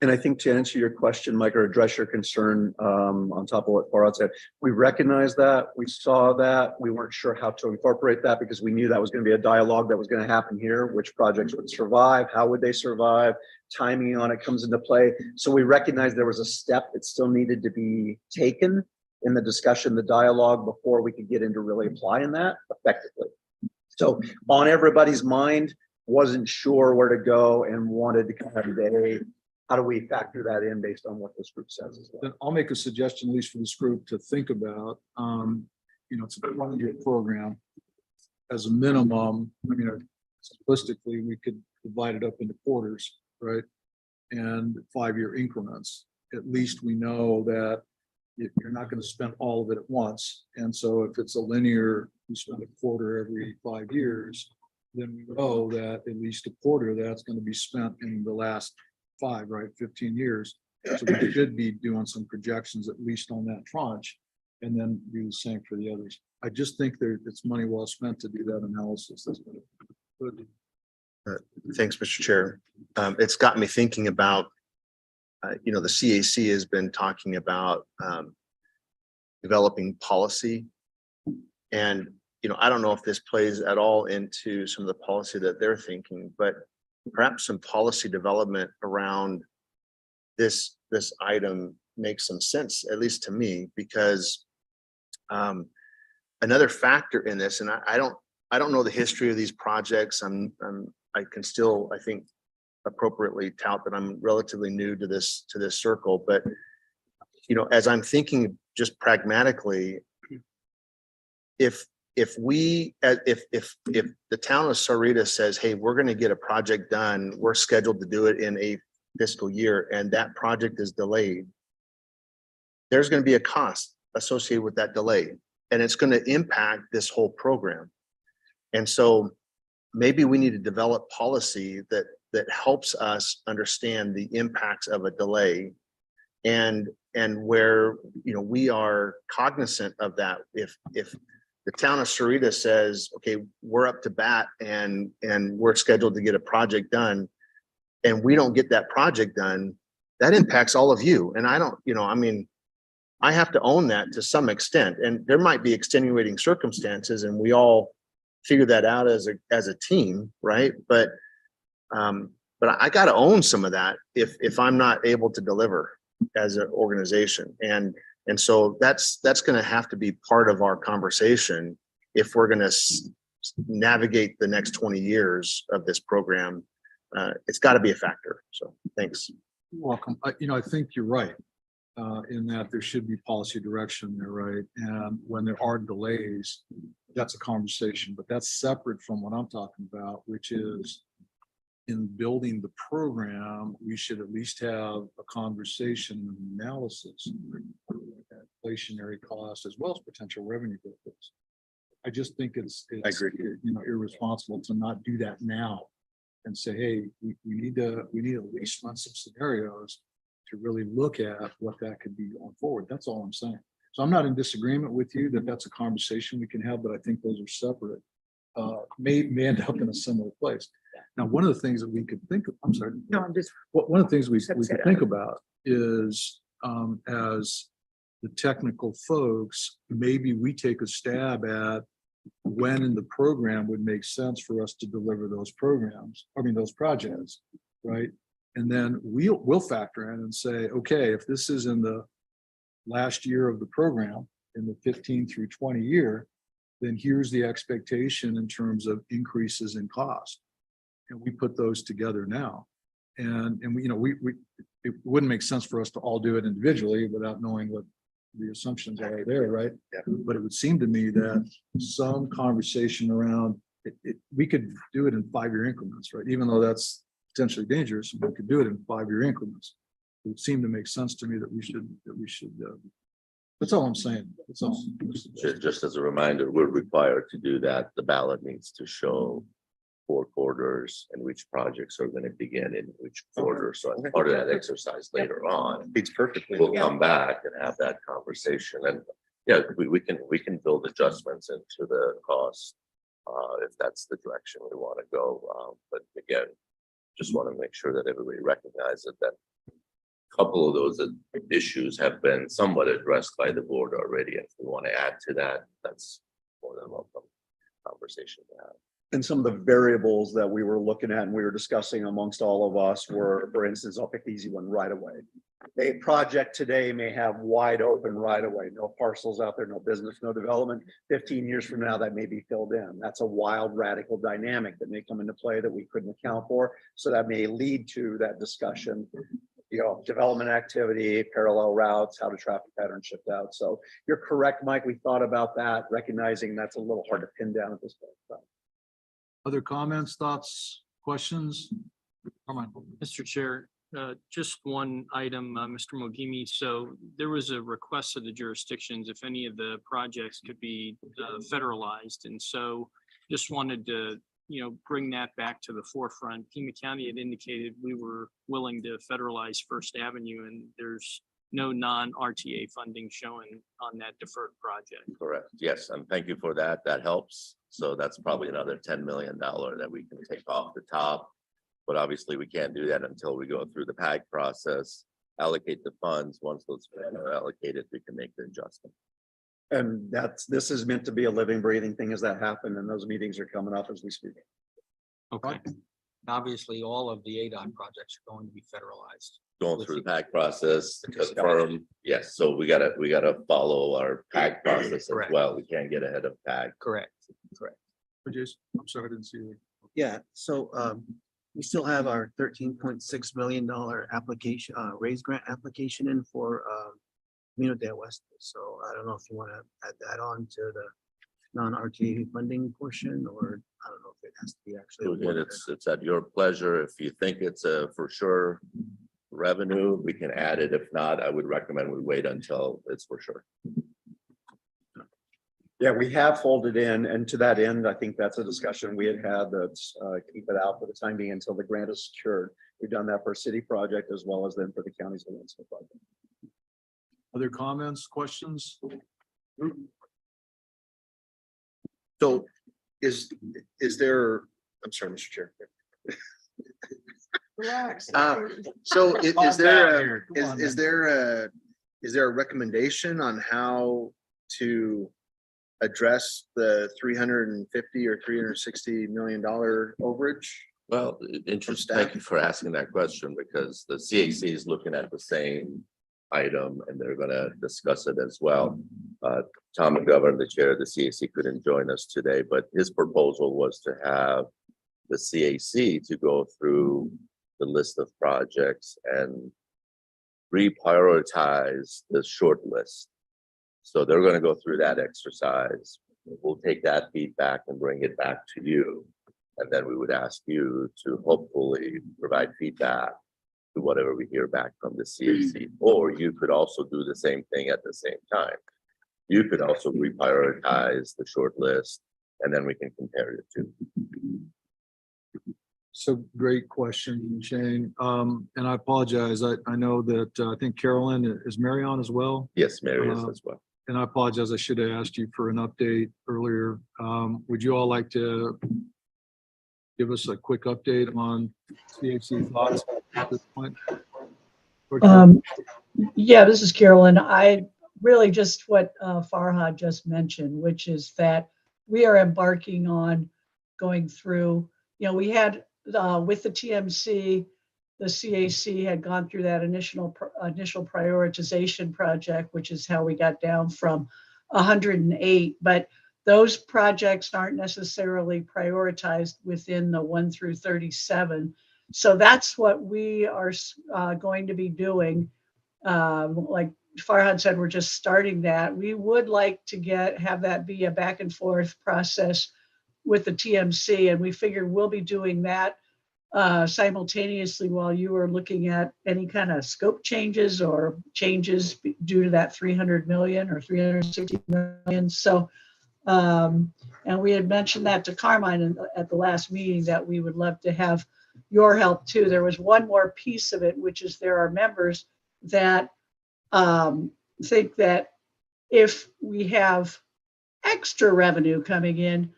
And I think to answer your question, Mike, or address your concern on top of what Farhad said, we recognize that, we saw that, we weren't sure how to incorporate that because we knew that was going to be a dialogue that was going to happen here, which projects would survive, how would they survive, timing on it comes into play. So we recognized there was a step that still needed to be taken in the discussion, the dialogue, before we could get into really applying that effectively. So on everybody's mind, wasn't sure where to go and wanted to kind of debate. How do we factor that in based on what this group says as well? Then I'll make a suggestion, at least for this group, to think about. You know, it's a 1-year program. As a minimum, I mean, simplistically, we could divide it up into quarters, right? And 5-year increments. At least we know that you're not going to spend all of it at once. And so if it's a linear, you spend a quarter every 5 years, then we know that at least a quarter of that's going to be spent in the last 5, right, 15 years. So we should be doing some projections at least on that tranche, and then do the same for the others. I just think it's money well spent to do that analysis. That's good. Thanks, Mr. Chair. It's got me thinking about, you know, the CAC has been talking about developing policy. And, you know, I don't know if this plays at all into some of the policy that they're thinking, but perhaps some policy development around this item makes some sense, at least to me, because another factor in this, and I don't know the history of these projects. I can still, I think, appropriately tout that I'm relatively new to this circle, but you know, as I'm thinking just pragmatically, if the town of Sarita says, hey, we're going to get a project done, we're scheduled to do it in a fiscal year, and that project is delayed, there's going to be a cost associated with that delay, and it's going to impact this whole program. And so maybe we need to develop policy that helps us understand the impacts of a delay, and where, you know, we are cognizant of that. If the town of Sarita says, okay, we're up to bat and we're scheduled to get a project done, and we don't get that project done, that impacts all of you. And I don't, I mean, I have to own that to some extent, and there might be extenuating circumstances, and we all figure that out as a team, right? But I got to own some of that if I'm not able to deliver as an organization, and so that's going to have to be part of our conversation if we're going to navigate the next 20 years of this program. It's got to be a factor. So thanks. You're welcome. I think you're right. In that there should be policy direction there, right? And when there are delays, that's a conversation, but that's separate from what I'm talking about, which is in building the program, we should at least have a conversation and analysis, inflationary costs as well as potential revenue benefits. I just think it's irresponsible to not do that now and say, hey, we need to at least run some scenarios to really look at what that could be going forward. That's all I'm saying. So I'm not in disagreement with you that that's a conversation we can have, but I think those are separate. May end up in a similar place. Now, one of the things that we could think of, I'm sorry. No, I'm just. One of the things we could think about is as the technical folks, maybe we take a stab at when in the program would make sense for us to deliver those those projects, right? And then we'll factor in and say, okay, if this is in the last year of the program, in the 15 through 20 year, then here's the expectation in terms of increases in cost. And we put those together now. And we it wouldn't make sense for us to all do it individually without knowing what the assumptions are there, right? Yeah. But it would seem to me that some conversation around we could do it in 5-year increments, right? Even though that's potentially dangerous, we could do it in 5-year increments. It would seem to make sense to me that we should that's all I'm saying. That's all. Just as a reminder, we're required to do that. The ballot needs to show 4 quarters and which projects are going to begin in which quarter. So as part of that exercise later on, Beats perfectly. we'll come back and have that conversation. And yeah, we can build adjustments into the cost if that's the direction we want to go. But again, just want to make sure that everybody recognizes that a couple of those issues have been somewhat addressed by the board already. If we want to add to that, that's more than welcome conversation to have. And some of the variables that we were looking at and we were discussing amongst all of us were, for instance, I'll pick the easy one, right away. A project today may have wide open right away, no parcels out there, no business, no development. 15 years from now, that may be filled in. That's a wild, radical dynamic that may come into play that we couldn't account for. So that may lead to that discussion, development activity, parallel routes, how do traffic patterns shift out. So you're correct, Mike. We thought about that, recognizing that's a little hard to pin down at this point. Other comments, thoughts, questions? Come on. Mr. Chair, just one item, Mr. Mogimi. So there was a request of the jurisdictions if any of the projects could be federalized. And so just wanted to, bring that back to the forefront. Pima County had indicated we were willing to federalize First Avenue, and there's no non-RTA funding shown on that deferred project. Correct. Yes, and thank you for that. That helps. So that's probably another $10 million that we can take off the top. But obviously we can't do that until we go through the PAG process, allocate the funds. Once those funds are allocated, we can make the adjustment. And this is meant to be a living, breathing thing as that happened, and those meetings are coming up as we speak. Okay. Obviously, all of the ADOT projects are going to be federalized. Going through the PAG process to confirm, yes, so we gotta follow our PAG process as Correct. well. We can't get ahead of PAG. Correct. Jason, I'm sorry, I didn't see you. Yeah, so we still have our $13.6 million application, raise grant application in for Camino del West. So I don't know if you want to add that on to the non-RTA funding portion, or I don't know if it has to be actually. So again, it's at your pleasure. If you think it's a for sure revenue, we can add it. If not, I would recommend we wait until it's for sure. Yeah, we have folded in, and to that end, I think that's a discussion we had that's keep it out for the time being until the grant is secured. We've done that for a city project as well as then for the county's Valencia project. Other comments, questions? So is there, I'm sorry, Mr. Chair. Relax. So is Calm there, down here. Come on, is there a recommendation on how to address the 350 or $360 million overage? Well, interesting. Thank you for asking that question because the CAC is looking at the same item and they're gonna discuss it as well. Tom McGovern, the chair of the CAC, couldn't join us today, but his proposal was to have the CAC to go through the list of projects and reprioritize the short list. So they're gonna go through that exercise. We'll take that feedback and bring it back to you. And then we would ask you to hopefully provide feedback to whatever we hear back from the CAC. Or you could also do the same thing at the same time. You could also reprioritize the short list and then we can compare the two. So great question, Shane. And I apologize. I know that I think Carolyn, is Mary on as well? Yes, Mary is as well. And I apologize. I should have asked you for an update earlier. Would you all like to give us a quick update on CAC thoughts at this point? Yeah, this is Carolyn. I really just what Farhad just mentioned, which is that we are embarking on going through, we had with the TMC, the CAC had gone through that initial prioritization project, which is how we got down from 108. But those projects aren't necessarily prioritized within the 1 through 37. So that's what we are going to be doing. Like Farhad said, we're just starting that. We would like to have that be a back and forth process with the TMC, and we figured we'll be doing that simultaneously while you are looking at any kind of scope changes or changes due to that 300 million or 360 million. So, and we had mentioned that to Carmine at the last meeting that we would love to have your help too. There was one more piece of it, which is there are members that think that if we have extra revenue coming in,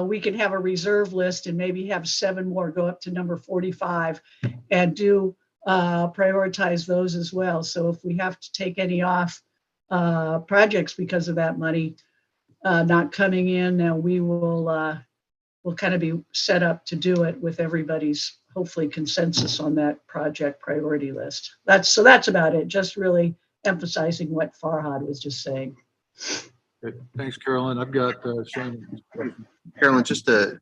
we can have a reserve list and maybe have 7 more go up to number 45 and do prioritize those as well. So if we have to take any off projects because of that money not coming in, now we will we'll kind of be set up to do it with everybody's hopefully consensus on that project priority list. That's about it. Just really emphasizing what Farhad was just saying. Good. Thanks, Carolyn. I've got Shane. Carolyn, just a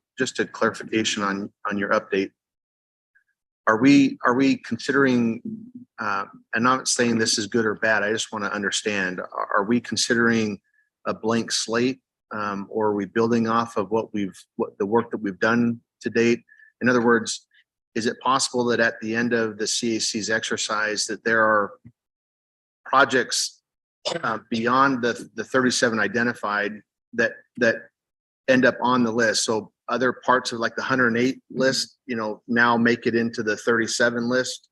clarification on your update. Are we considering, and I'm not saying this is good or bad, I just want to understand, are we considering a blank slate, or are we building off of what the work that we've done to date? In other words, is it possible that at the end of the CAC's exercise that there are projects beyond the 37 identified that end up on the list? So other parts of like the 108 list, now make it into the 37 list.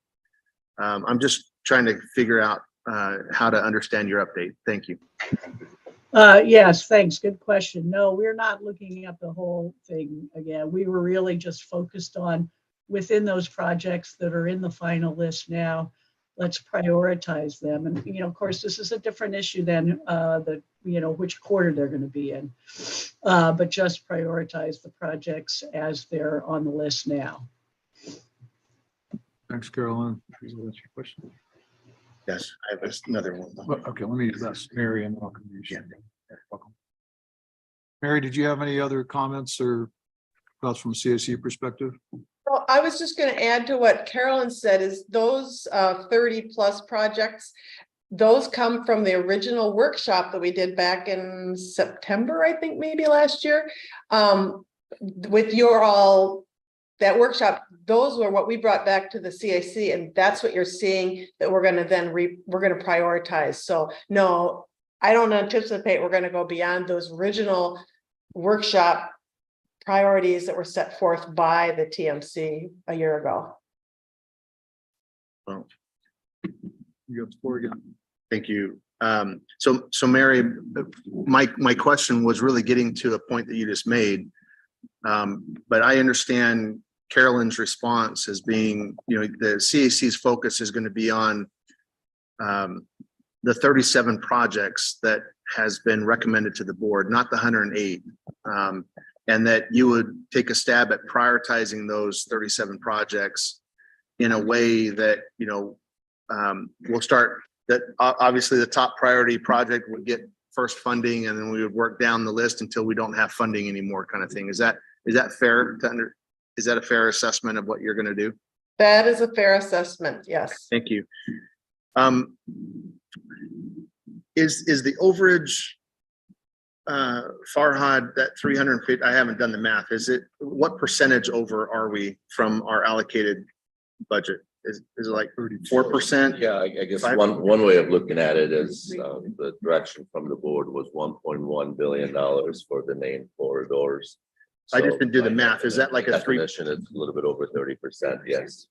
I'm just trying to figure out how to understand your update. Thank you. Yes, thanks. Good question. No, we're not looking at the whole thing again. We were really just focused on within those projects that are in the final list now. Let's prioritize them. And, of course, this is a different issue than which quarter they're going to be in. But just prioritize the projects as they're on the list now. Thanks, Carolyn. Does that answer your question? Yes, I have another one. Okay, let me ask Mary and welcome you. Shane. Welcome. Mary, did you have any other comments or thoughts from a CAC perspective? Well, I was just going to add to what Carolyn said is those 30 plus projects, those come from the original workshop that we did back in September, I think maybe last year. With that workshop, those were what we brought back to the CAC, and that's what you're seeing that we're going to prioritize. So no, I don't anticipate we're going to go beyond those original workshop priorities that were set forth by the TMC a year ago. Well, you got the floor again. Thank you. So Mary, my question was really getting to a point that you just made. But I understand Carolyn's response as being, the CAC's focus is going to be on the 37 projects that has been recommended to the board, not the 108. And that you would take a stab at prioritizing those 37 projects in a way that, we'll start that obviously the top priority project would get first funding, and then we would work down the list until we don't have funding anymore, kind of thing. Is that fair is that a fair assessment of what you're going to do? That is a fair assessment, yes. Thank you. Is the overage, Farhad, that 350, I haven't done the math. What percentage over are we from our allocated budget? Is it like 4%? Yeah, I guess one way of looking at it is the direction from the board was $1.1 billion for the main corridors. I just didn't do the math. Is that like a 3? Definition, it's a little bit over 30%, yes.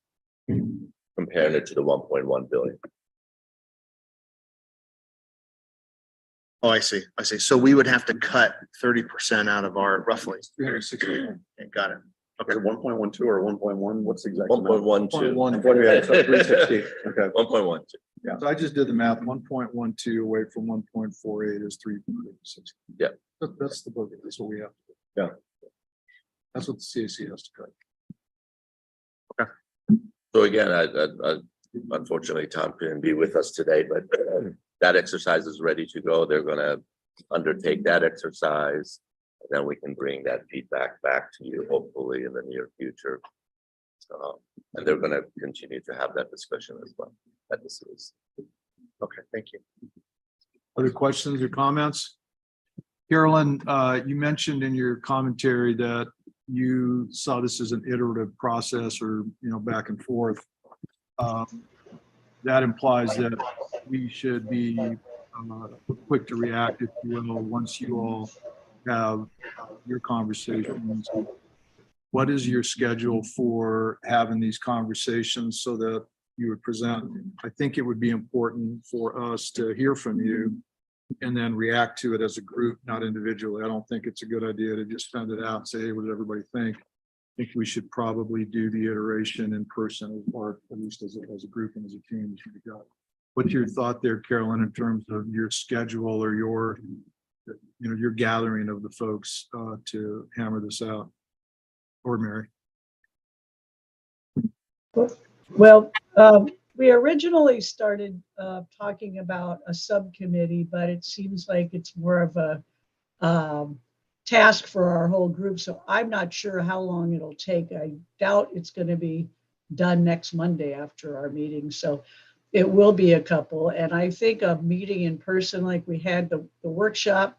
Comparing it to the 1.1 billion. Oh, I see. So we would have to cut 30% out of our roughly. 360. Okay, got it. Okay, 1.12 or 1.1, what's the exact? 1.12. 360, okay. 1.12. Yeah, so I just did the math, 1.12 away from 1.48 is 360. Yeah. That's the budget, that's what we have. Yeah. That's what the CAC has to cut. So again, I unfortunately, Tom couldn't be with us today, but that exercise is ready to go. They're gonna undertake that exercise. And then we can bring that feedback back to you, hopefully in the near future. And they're gonna continue to have that discussion as well at the CAC. Okay, thank you. Other questions or comments? Carolyn, you mentioned in your commentary that you saw this as an iterative process or, back and forth. That implies that we should be quick to react, if you will, once you all have your conversations. What is your schedule for having these conversations so that you would present? I think it would be important for us to hear from you and then react to it as a group, not individually. I don't think it's a good idea to just send it out and say, hey, what does everybody think? I think we should probably do the iteration in person, or at least as a group and as a team. What's your thought there, Carolyn, in terms of your schedule or your gathering of the folks to hammer this out? Or Mary? Well, we originally started talking about a subcommittee, but it seems like it's more of a task for our whole group. So I'm not sure how long it'll take. I doubt it's going to be done next Monday after our meeting. So it will be a couple. And I think a meeting in person like we had the workshop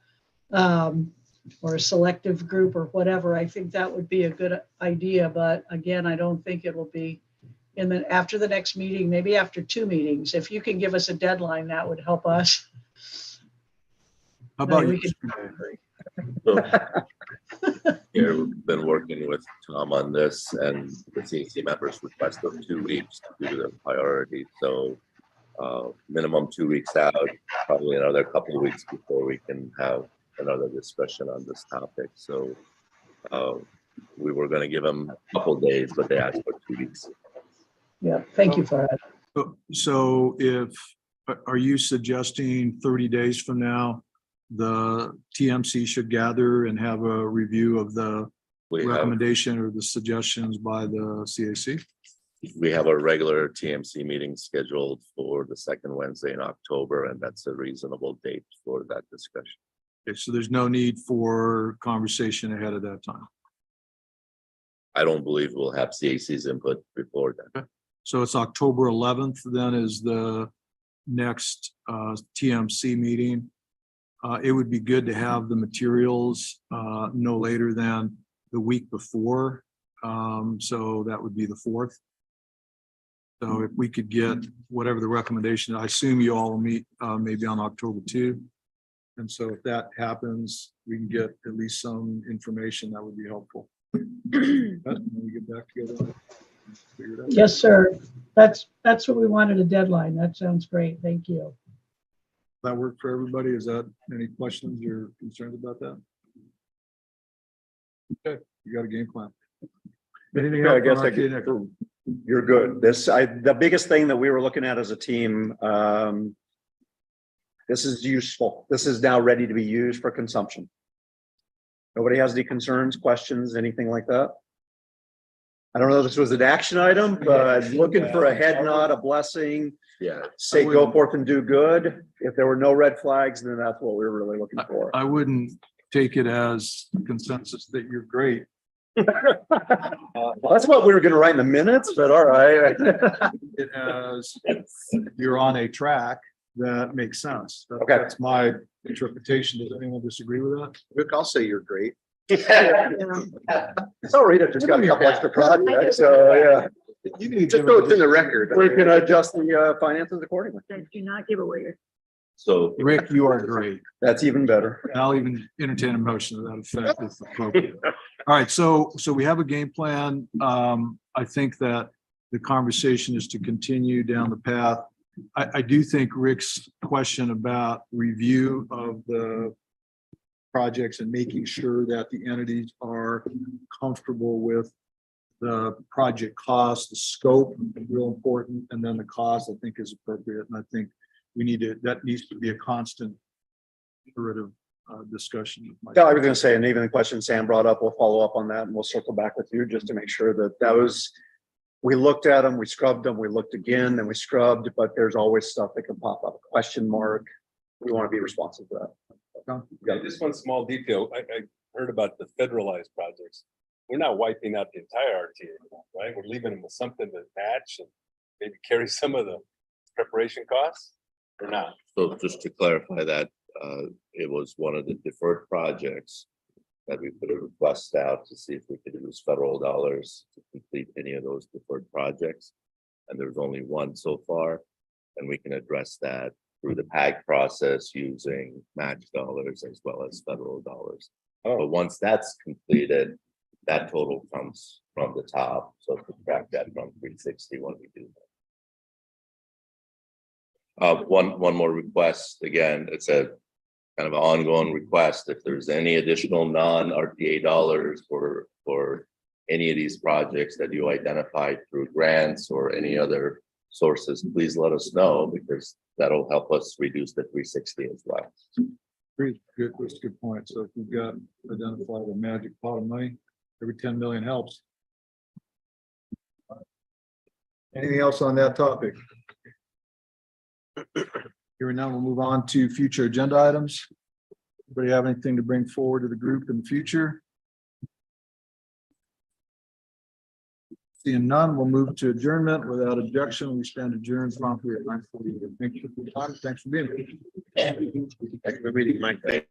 or a selective group or whatever, I think that would be a good idea. But again, I don't think it will be after the next meeting, maybe after 2 meetings. If you can give us a deadline, that would help us. How about you? So, here, we've been working with Tom on this, and the CAC members requested 2 weeks to do the priority. So minimum 2 weeks out, probably another couple of weeks before we can have another discussion on this topic. So we were going to give them a couple of days, but they asked for 2 weeks. Yeah, thank you for that. So are you suggesting 30 days from now, the TMC should gather and have a review of the recommendation or the suggestions by the CAC? We have a regular TMC meeting scheduled for the second Wednesday in October, and that's a reasonable date for that discussion. Okay, so there's no need for conversation ahead of that time. I don't believe we'll have CAC's input before that. Okay. So it's October 11th, then is the next TMC meeting. It would be good to have the materials no later than the week before. So that would be the 4th. So if we could get whatever the recommendation, I assume you all will meet maybe on October 2. And so if that happens, we can get at least some information that would be helpful. We get back together. Figure it out. Yes, sir. That's what we wanted, a deadline. That sounds great. Thank you. That work for everybody? Is that any questions or concerns about that? Okay, you got a game plan. Anything I else? guess on I RTA? could, you're good. The biggest thing that we were looking at as a team, this is useful. This is now ready to be used for consumption. Nobody has any concerns, questions, anything like that? I don't know if this was an action item, but looking for a head nod, a blessing, Yeah, say go forth and do good. If there were no red flags, then that's what we were really looking for. I wouldn't take it as consensus that you're great. Well, that's what we were gonna write in the minutes, but all right. It as you're on a track that makes sense. Okay. That's my interpretation. Does anyone disagree with that? Rick, I'll say you're great. It's all right. I've just got a couple extra projects, so yeah. You need to Just give so it- it's in the record. We can adjust the finances accordingly. Do not give away your. so Rick, you are great. That's even better. And I'll even entertain a motion to that effect if appropriate. All right, so we have a game plan. I think that the conversation is to continue down the path. I do think Rick's question about review of the projects and making sure that the entities are comfortable with the project cost, the scope, real important, and then the cost, I think is appropriate. And I think we need to, that needs to be a constant iterative discussion. Yeah, I was gonna say, and even the question Sam brought up, we'll follow up on that and we'll circle back with you just to make sure that that was, we looked at them, we scrubbed them, we looked again, then we scrubbed, but there's always stuff that can pop up, question mark. We want to be responsive to that. Yeah, just one small detail. I heard about the federalized projects. We're not wiping out the entire RTA, right? We're leaving them with something to match and maybe carry some of the preparation costs or not. so just to clarify that, it was one of the deferred projects that we put a request out to see if we could use federal dollars to complete any of those deferred projects. And there's only one so far, and we can address that through the PAG process using match dollars as well as federal dollars. But once that's completed, that total comes from the top, so subtract that from 360 when we do that. One more request, again, it's a kind of an ongoing request. If there's any additional non-RTA dollars for any of these projects that you identified through grants or any other sources, please let us know, because that'll help us reduce the 360 as well. Pretty good, that's a good point. So if we've got identified a magic pot of money, every 10 million helps. Anything else on that topic? Hearing none, we'll move on to future agenda items. Anybody have anything to bring forward to the group in the future? Seeing none, we'll move to adjournment. Without objection, we stand adjourned promptly at 9:40. Thank you for your time. Thanks for being here. Thank you for meeting, Mike.